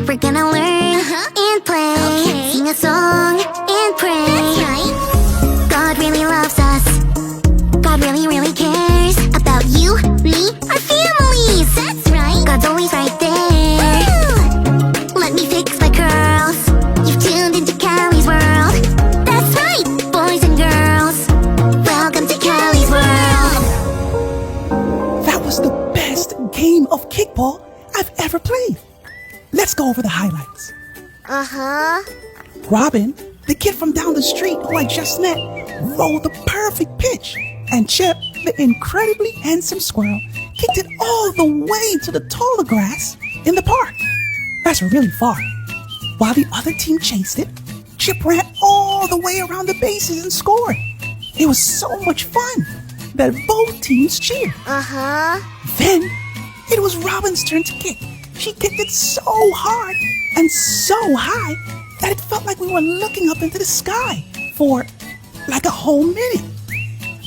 We're gonna learn and play, sing a song and pray. That's right. God really loves us. God really, really cares about you, me, our families. That's right. God's always right there. Ooh. Let me fix my curls. You've tuned into Callie's world. That's right, boys and girls. Welcome to Callie's world. That was the best game of kickball I've ever played. Let's go over the highlights. Robin, the kid from down the street who I just met, rolled the perfect pitch. And Chip, the incredibly handsome squirrel, kicked it all the way to the taller grass in the park. That's really far. While the other team chased it, Chip ran all the way around the bases and scored. It was so much fun that both teams cheered. Then, it was Robin's turn to kick. She kicked it so hard and so high that it felt like we were looking up into the sky for like a whole minute.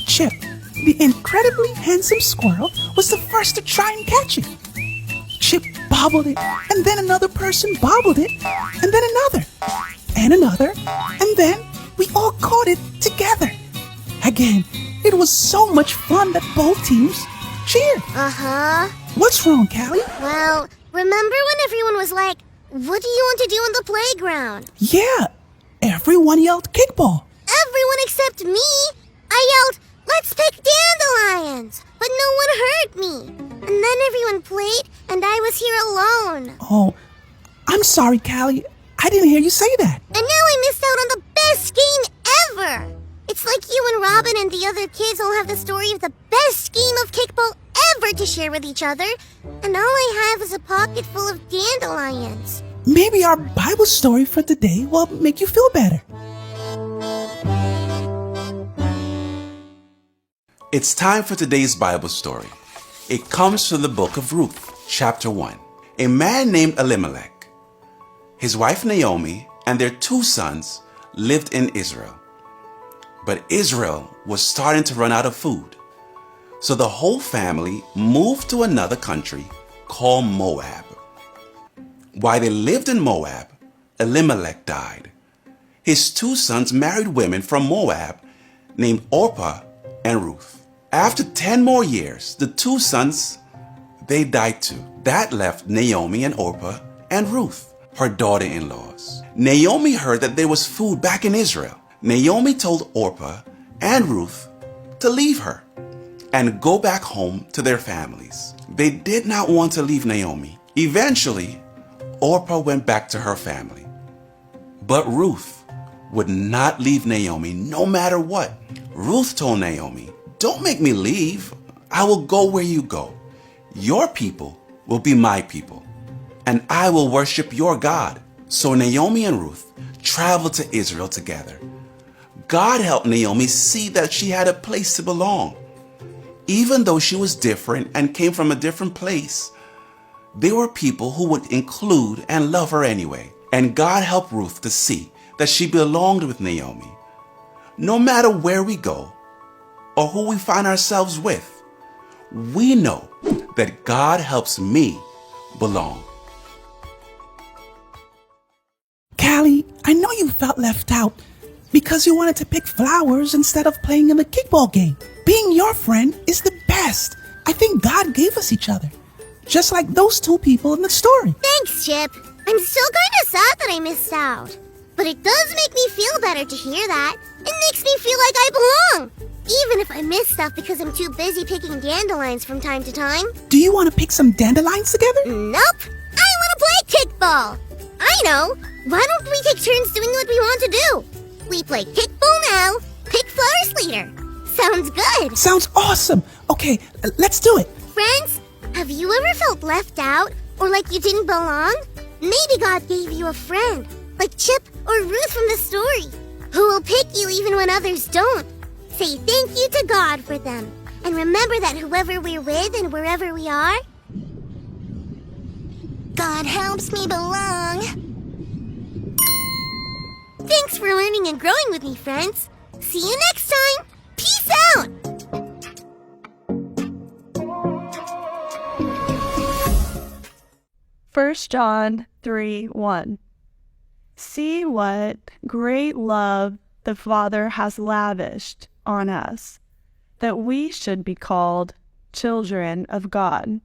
Chip, the incredibly handsome squirrel, was the first to try and catch it. Chip bobbled it, and then another person bobbled it, and then another, and another, and then we all caught it together. Again, it was so much fun that both teams cheered. What's wrong, Callie? Well, remember when everyone was like, what do you want to do on the playground? Yeah, everyone yelled kickball. Everyone except me. I yelled, let's pick dandelions, but no one heard me. And then everyone played, and I was here alone. Oh, I'm sorry, Callie. I didn't hear you say that. And now I missed out on the best game ever. It's like you and Robin and the other kids all have the story of the best game of kickball ever to share with each other, and all I have is a pocket full of dandelions. Maybe our Bible story for today will make you feel better. It's time for today's Bible story. It comes from the book of Ruth, chapter 1. A man named Elimelech, his wife Naomi, and their 2 sons lived in Israel. But Israel was starting to run out of food. So the whole family moved to another country called Moab. While they lived in Moab, Elimelech died. His 2 sons married women from Moab named Orpah and Ruth. After 10 more years, the 2 sons, they died too. That left Naomi and Orpah and Ruth, her daughter-in-laws. Naomi heard that there was food back in Israel. Naomi told Orpah and Ruth to leave her and go back home to their families. They did not want to leave Naomi. Eventually, Orpah went back to her family. But Ruth would not leave Naomi no matter what. Ruth told Naomi, "Don't make me leave. I will go where you go. Your people will be my people, and I will worship your God." So Naomi and Ruth traveled to Israel together. God helped Naomi see that she had a place to belong. Even though she was different and came from a different place, there were people who would include and love her anyway. And God helped Ruth to see that she belonged with Naomi. No matter where we go or who we find ourselves with, we know that God helps me belong. Callie, I know you felt left out because you wanted to pick flowers instead of playing in the kickball game. Being your friend is the best. I think God gave us each other, just like those 2 people in the story. Thanks, Chip. I'm still kind of sad that I missed out. But it does make me feel better to hear that. It makes me feel like I belong. Even if I miss stuff because I'm too busy picking dandelions from time to time. Do you want to pick some dandelions together? Nope. I want to play kickball. I know. Why don't we take turns doing what we want to do? We play kickball now, pick flowers later. Sounds good. Sounds awesome. Okay, let's do it. Friends, have you ever felt left out or like you didn't belong? Maybe God gave you a friend, like Chip or Ruth from the story, who will pick you even when others don't. Say thank you to God for them. And remember that whoever we're with and wherever we are, God helps me belong. Thanks for learning and growing with me, friends. See you next time. Peace out. 1 John 3:1. See what great love the Father has lavished on us, that we should be called children of God.